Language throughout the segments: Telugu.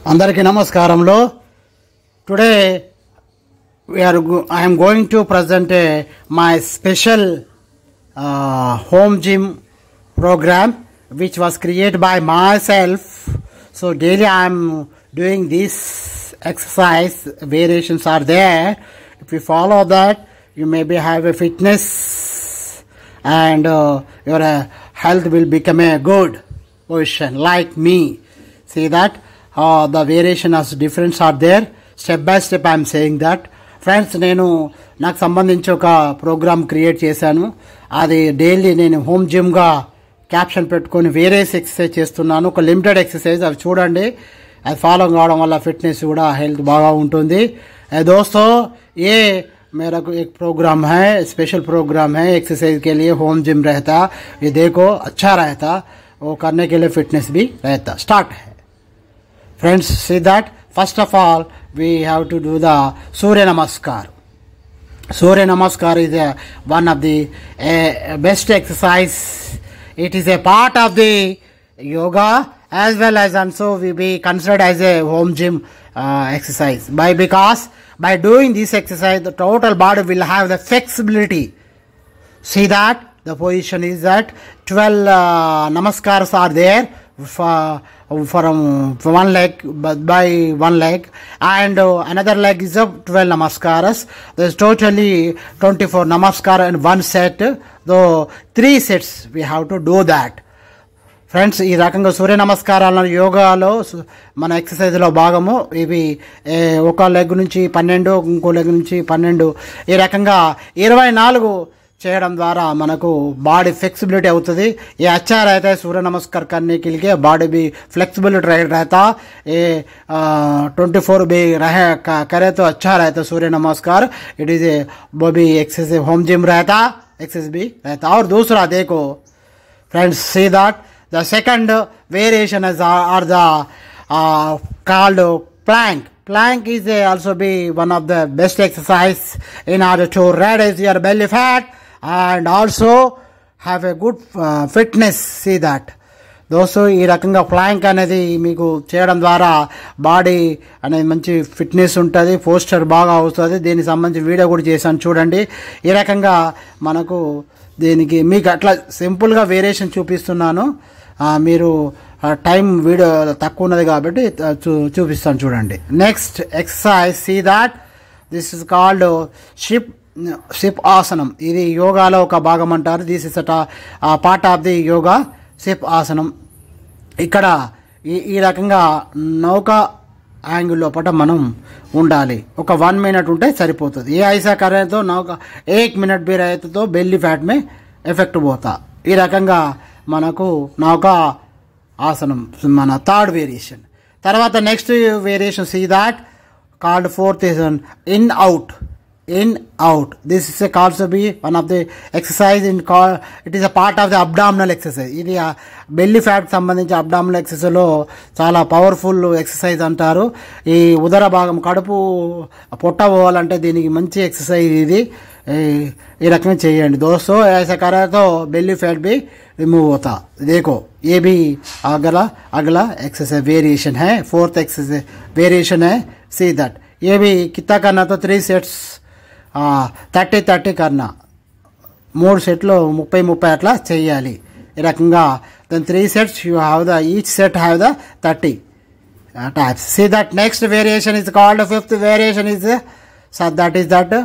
అందరికీ నమస్కారంలో today I am going to present my special home gym program which was created by myself. So daily I am doing this exercise. Variations are there. If you follow that, you maybe have a fitness and your health will become a good position like me. See that the variation as difference are there. Step by step I am saying that. Friends, నేను నాకు సంబంధించి ఒక ప్రోగ్రామ్ క్రియేట్ చేశాను. అది డైలీ నేను హోమ్ జిమ్గా క్యాప్షన్ పెట్టుకొని వేరే ఎక్సర్సైజ్ చేస్తున్నాను. ఒక లిమిటెడ్ ఎక్సర్సైజ్ అవి చూడండి. అది ఫాలో కావడం వల్ల ఫిట్నెస్ కూడా హెల్త్ బాగా ఉంటుంది. दोस्तों, ये मेरा एक प्रोग्राम है, स्पेशल प्रोग्राम है एक्सरसाइज के लिए. होम जिम रहता, ये देखो अच्छा रहता, वो करने के लिए फिटनेस भी रहता. स्टार्ट है friends. See that first of all we have to do the Surya Namaskar. Surya Namaskar is one of the best exercise. It is a part of the yoga as well as also we be considered as a home gym exercise. Because by doing this exercise the total body will have the flexibility. See that the position is that 12 namaskars are there from one leg, by one leg, and another leg is of 12 namaskaras. There's totally 24 namaskar in one set. Though 3 sets we have to do that. Friends, ఈ రకంగా సూర్య నమస్కారాలను యోగాలో మన ఎక్సర్సైజ్లో భాగము. ఇవి ఒక లెగ్ నుంచి 12, ఇంకో లెగ్ నుంచి 12, ఈ రకంగా 24 చేయడం ద్వారా మనకు బాడీ ఫ్లెక్సిबिलिटी అవుతుంది. ये अच्छा रहता है सूर्य नमस्कार करने के लिए. बॉडी भी फ्लेक्सिबिलिटी रहता. ये 24 भी रहे करे तो अच्छा रहता सूर्य नमस्कार. इट इज ए वो भी एक्सरसाइज होम जिम रहता, एक्सरसाइज भी रहता. और दूसरा देखो friends, see that the second variation is are the called plank. Plank is also be one of the best exercise in order to reduce your belly fat and also have a good fitness. See that దోస్తు, ఈ రకంగా ప్లాంక్ అనేది మీకు చేయడం ద్వారా బాడీ అనేది మంచి ఫిట్నెస్ ఉంటుంది, పోస్చర్ బాగా అవుతుంది. దీనికి సంబంధించి వీడియో కూడా చేశాను చూడండి. ఈ రకంగా మనకు దీనికి మీకు అట్లా సింపుల్గా వేరియేషన్ చూపిస్తున్నాను. మీరు టైం వీడియో తక్కువ ఉన్నది కాబట్టి చూపిస్తాను చూడండి. Next exercise, see that this is called ship ఆసనం. ఇది యోగాలో ఒక భాగం అంటారు. This is part of the yoga, ship ఆసనం. ఇక్కడ ఈ రకంగా నౌక యాంగిల్ లోపల మనం ఉండాలి. ఒక 1 मिनट ఉంటే సరిపోతుంది. ఏ ఐసా కరేతో నౌక 1 मिनट भी रहे तो बेली फैट में ఎఫెక్ట్ పోతా. ఈ రకంగా మనకు నౌక ఆసనం మన థర్డ్ వేరియేషన్. తర్వాత next variation, see that called fourth is in out. This is also be one of the exercise in call. It is a part of the abdominal exercise. ఇది బెల్లీ ఫ్యాట్ సంబంధించి అబ్డామినల్ ఎక్సర్సైజ్ లో చాలా పవర్ఫుల్ ఎక్సర్సైజ్ అంటారు. ఈ ఉదర భాగం కడుపు పొట్ట పోవాలంటే దీనికి మంచి ఎక్సర్సైజ్ ఇది. ఈ రకంగా చేయండి दोस्तों. ऐसा करे तो बेली फैट भी रिमूव होता. देखो ये भी अगला एक्सरसाइज वेरिएशन है, फोर्थ एक्सरसाइज वेरिएशन है. सी दैट ये भी कितना करना तो 3 सेट्स 30 करना. 3 సెట్లు 30 అట్లా చేయాలి. ఈ రకంగా then 3 sets you have the each set have the 30 types. See that next variation is called fifth variation is that is that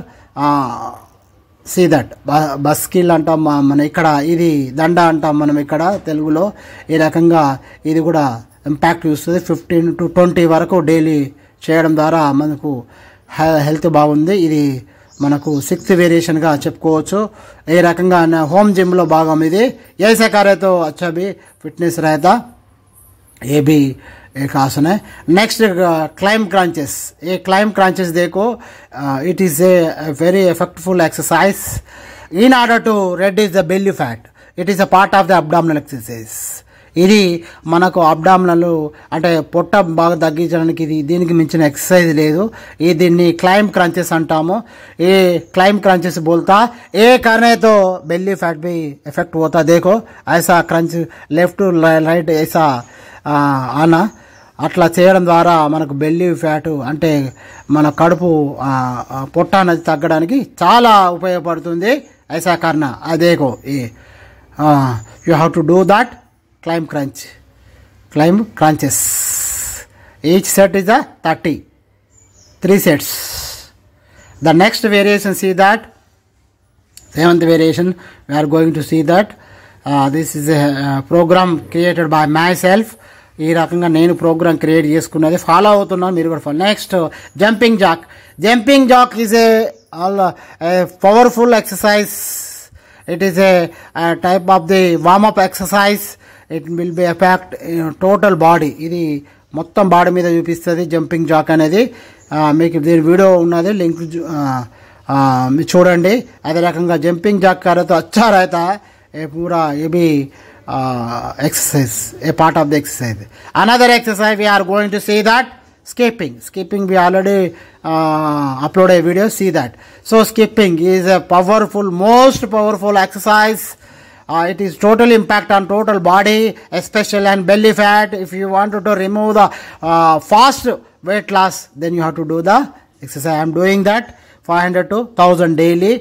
see that బస్కిల్ అంటాం మన ఇక్కడ, ఇది దండ అంటాం మనం ఇక్కడ తెలుగులో. ఈ రకంగా ఇది కూడా ఇంపాక్ట్ చూస్తుంది. 15 to 20 వరకు డైలీ చేయడం ద్వారా మనకు హెల్త్ బాగుంది. ఇది మనకు 6th వేరియేషన్గా చెప్పుకోవచ్చు. ఏ రకంగా హోమ్ జిమ్లో భాగం ఇది. ऐसा करे तो अच्छा भी फिटनेस रहता. ये भी एक आसन है. Next climb crunches. ये क्लाइम क्रंचेस देखो, it is a very effectful exercise in order to reduce the belly fat. It is a part of the abdominal exercise. ఇది మనకు అబ్డామినల్ అంటే పొట్ట బాగా తగ్గించడానికి దీనికి మించిన ఎక్సర్సైజ్ లేదు. దీన్ని క్లైమ్ క్రంచెస్ అంటాము. ఏ క్లైమ్ క్రంచెస్ बोलता ఏ करने तो belly fat भी इफेक्ट होता. देखो ऐसा क्रंच लेफ्ट टू राइट ऐसा आना అట్లా చేయడం ద్వారా మనకు బెల్లీ ఫ్యాట్ అంటే మన కడుపు పొట్ట అనేది తగ్గడానికి చాలా ఉపయోగపడుతుంది. ఐసా కర్నా అదేకో you have to do that climb crunches. Each set is a 30, 3 sets. The next variation, see that 7th variation we are going to see that this is a program created by myself. ఈ రకంగా నేను ప్రోగ్రామ్ క్రియేట్ చేసుకున్నది ఫాలో అవుతున్నాను, మీరు కూడా. Next jumping jack is a powerful exercise. It is a type of the warm up exercise. It will be effect total body. ఇది మొత్తం బాడీ మీద చూపిస్తుంది జంపింగ్ జాక్ అనేది. మీకు దీని వీడియో ఉన్నది, లింక్ చూడండి. అదే రకంగా జంపింగ్ జాక్ కరేతో అచ్చా रहता है पूरा, ये भी exercise, a part of the exercise. Another exercise we are going to see that skipping we already uploaded a video, see that. So skipping is a most powerful exercise. It is total impact on total body, especially on belly fat. If you want to remove the fast weight loss, then you have to do the exercise. I am doing that 500 to 1000 daily,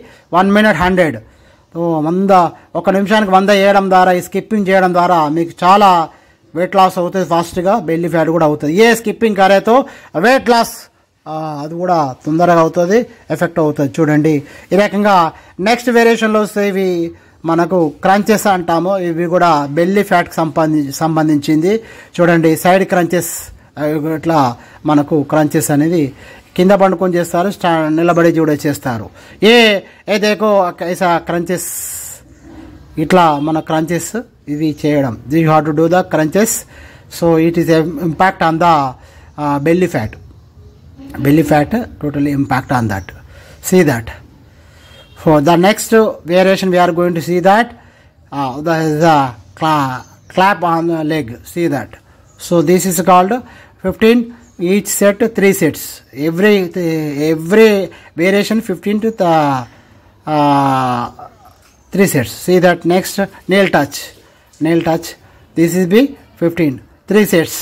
1 minute 100. So 100 ఒక నిమిషానికి 100 చేయడం ద్వారా, ఈ స్కిప్పింగ్ చేయడం ద్వారా మీకు చాలా వెయిట్ లాస్ అవుతుంది ఫాస్ట్గా, బెల్లీ ఫ్యాట్ కూడా అవుతుంది. ఏ స్కిప్పింగ్ కరేతో వెయిట్ లాస్ అది కూడా తొందరగా అవుతుంది, ఎఫెక్ట్ అవుతుంది. చూడండి ఈ రకంగా. నెక్స్ట్ వేరియేషన్లో వస్తే ఇవి మనకు క్రంచెస్ అంటాము. ఇవి కూడా బెల్లీ ఫ్యాట్కి సంబంధించింది. చూడండి సైడ్ క్రంచెస్, ఇట్లా మనకు క్రంచెస్ అనేది కింద పండుకొని చేస్తారు, నిలబడి కూడా చేస్తారు. ఏదేకో ఐసా క్రంచెస్, ఇట్లా మన క్రంచెస్ ఇవి చేయడం. You have to do the crunches. So it is impact on the belly fat totally impact on that. See that. For the next variation we are going to see that there is a clap on the leg. See that. So this is called 15, each set 3 sets. Every variation 15 to 3 sets. See that. Next nail touch. This is be 15, 3 sets.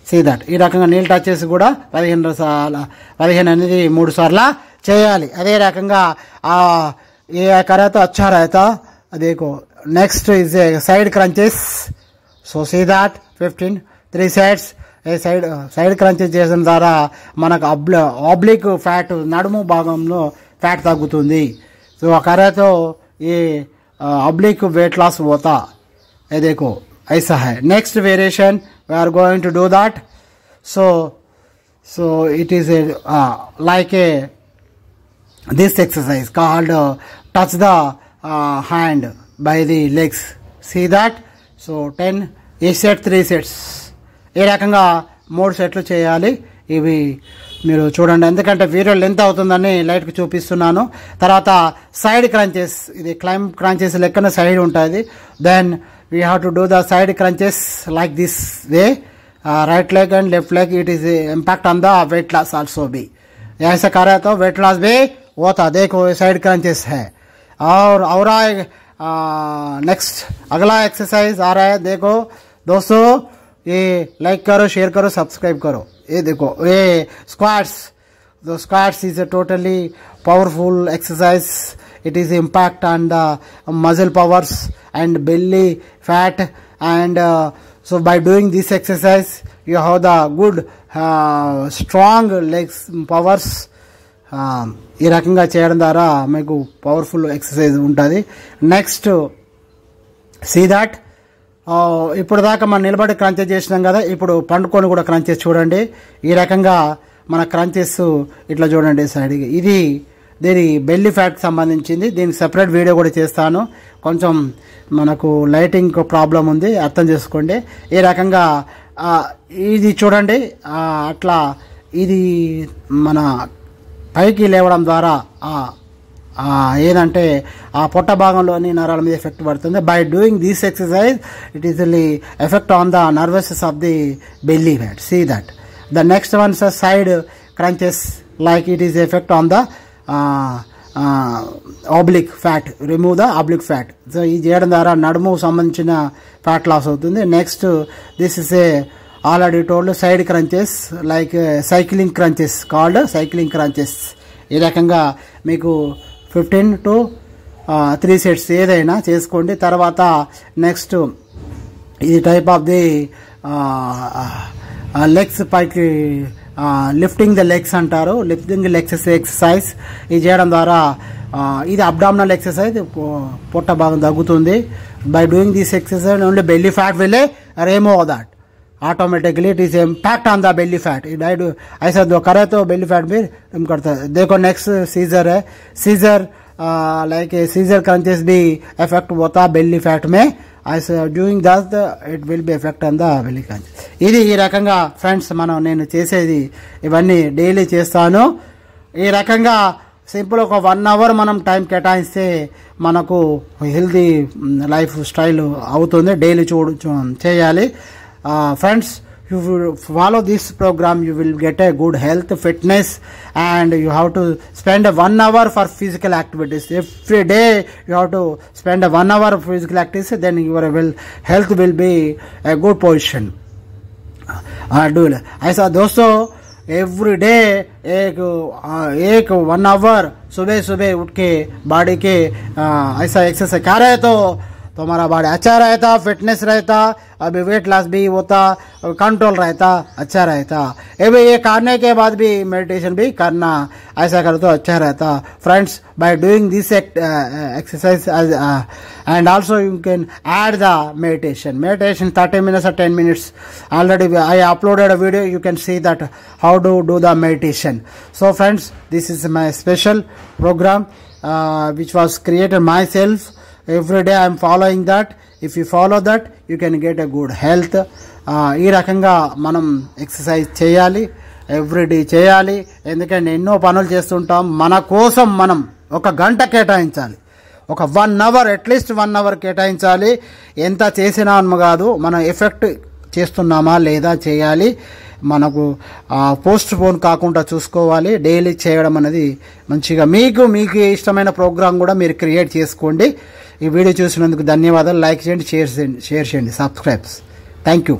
See that. ఈ రకంగా నీల్ టచ్ చేసి కూడా 15 అనేది 3 సార్లు చేయాలి. అదే రకంగా ఏ కరేతో అచ్చా रहता. देखो next is a side crunches. So see that 15, 3 sets. Side crunches చేయడం ద్వారా మనకు ఆబ్లిక్ ఫ్యాట్, నడుము భాగంలో ఫ్యాట్ తగ్గుతుంది. సో ఆ కరేతో ఈ ఆబ్లిక్ వెయిట్ లాస్ పోతా. देखो ऐसा है. Next variation we are going to do that. So it is like this exercise called touch the hand by the legs. See that. So 10, each set 3 sets. ఈ రకంగా 3 సెట్లు చేయాలి. ఇవి మీరు చూడండి, ఎందుకంటే వీడియో లెంత్ అవుతుందని లైట్కి చూపిస్తున్నాను. తర్వాత సైడ్ క్రంచెస్, ఇది క్లైంబ్ క్రంచెస్ లెక్కన సైడ్ ఉంటుంది. Then we have to do the side crunches like this way. Right leg and left leg, it is impact on the weight loss also भी. ऐसा कर रहा तो weight loss भी होता. देखो side crunches है. और नेक्स्ट अगला एक्सरसाइज आ रहा है. देखो दोस्तों, ये लाइक करो, शेयर करो, सब्सक्राइब करो. ये देखो ये squats. The squats is a totally powerful exercise. It is impact on the muscle powers and belly fat, and so by doing this exercise you have the good strong legs powers. ఈ రకంగా చేయడం ద్వారా మీకు పవర్ఫుల్ ఎక్సర్సైజ్ ఉంటుంది. Next see that. ఇప్పుడు దాకా మనం నిలబడి క్రంచెస్ చేసినాం కదా, ఇప్పుడు పండుకొని కూడా క్రంచెస్ చూడండి. ఈ రకంగా మన క్రంచెస్ ఇట్లా చూడండి సైడ్కి. ఇది దీని బెల్లీ ఫ్యాట్కి సంబంధించింది. దీనికి సెపరేట్ వీడియో కూడా చేస్తాను. కొంచెం మనకు లైటింగ్ ప్రాబ్లం ఉంది, అర్థం చేసుకోండి. ఈ రకంగా ఇది చూడండి. అట్లా ఇది మన పైకి లేవడం ద్వారా ఏదంటే ఆ పొట్ట భాగంలోని నరాల మీద ఎఫెక్ట్ పడుతుంది. By doing this exercise it is effect on the nerves of the belly fat. See that. The next one is side crunches, like it is effect on the oblique fat. Remove the oblique fat. So ఈ చేయడం ద్వారా నడుము సంబంధించిన ఫ్యాట్ లాస్ అవుతుంది. Next this is a already told side crunches like cycling crunches called cycling crunches. ఈ రకంగా మీకు 15 to 3 sets ఏదైనా చేసుకోండి. తర్వాత నెక్స్ట్ ఇది టైప్ ఆఫ్ ది లెగ్స్ పైకి లిఫ్టింగ్ ద లెగ్స్ అంటారు. లిఫ్టింగ్ లెగ్స్ ఎక్సర్సైజ్ ఇది చేయడం ద్వారా ఇది అబ్డామినల్ ఎక్సర్సైజ్, పొట్ట భాగం తగ్గుతుంది. By doing this exercise only belly fat will remove that automatically. It is impact on the belly fat. ऐसा दो करे तो belly fat भी कम करता है. देखो नेक्स्ट सीजर है. सीजर लाइक सीजर crunches भी इफेक्ट होता है belly fat में. ऐसा doing that it will be effect on the belly crunch. ఇది ఈ రకంగా ఫ్రెండ్స్ నేను చేసేది ఇవన్నీ డైలీ చేస్తాను. ఈ రకంగా సింపుల్ ఒక 1 hour మనం టైం కేటాయిస్తే మనకు హెల్తీ లైఫ్ స్టైల్ అవుతుంది. డైలీ చేయాలి friends. You will follow this program, you will get a good health, fitness, and you have to spend 1 hour for physical activities. Every day you have to spend 1 hour for physical activities, then your health will be a good position. Do ऐसा दोस्तों एवरी डे एक 1 hour सुबह उठ के बॉडी के ऐसा एक्सरसाइज कर रहे तो हमारा बॉडी अच्छा रहता, फिटनेस रहता, अभी वेट लॉस भी होता, कंट्रोल रहता, अच्छा रहता. अभी ये करने के बाद भी मेडिटेशन भी करना, ऐसा करो तो अच्छा रहता friends. By doing this exercise and also you can add the meditation 30 minutes or 10 minutes. Already I uploaded a video, you can see that how to do the meditation. So friends, this is my special program which was created myself. Every day I am following that. If you follow that, you can get a good health. ఈ రకంగా మనం ఎక్సర్సైజ్ చేయాలి, ఎవ్రీడే చేయాలి. ఎందుకంటే ఎన్నో పనులు చేస్తుంటాం. మన కోసం మనం 1 గంట కేటాయించాలి. ఒక 1 hour అట్లీస్ట్ 1 hour కేటాయించాలి. ఎంత చేసినా కాదు, మనం ఎఫెక్ట్ చేస్తున్నామా లేదా చేయాలి. మనకు పోస్ట్ పోన్ కాకుండా చూసుకోవాలి. డైలీ చేయడం అనేది మంచిగా మీకు ఇష్టమైన ప్రోగ్రామ్ కూడా మీరు క్రియేట్ చేసుకోండి. ఈ వీడియో చూసినందుకు ధన్యవాదాలు. లైక్ చేయండి, షేర్ చేయండి, సబ్స్క్రైబ్స్. Thank you.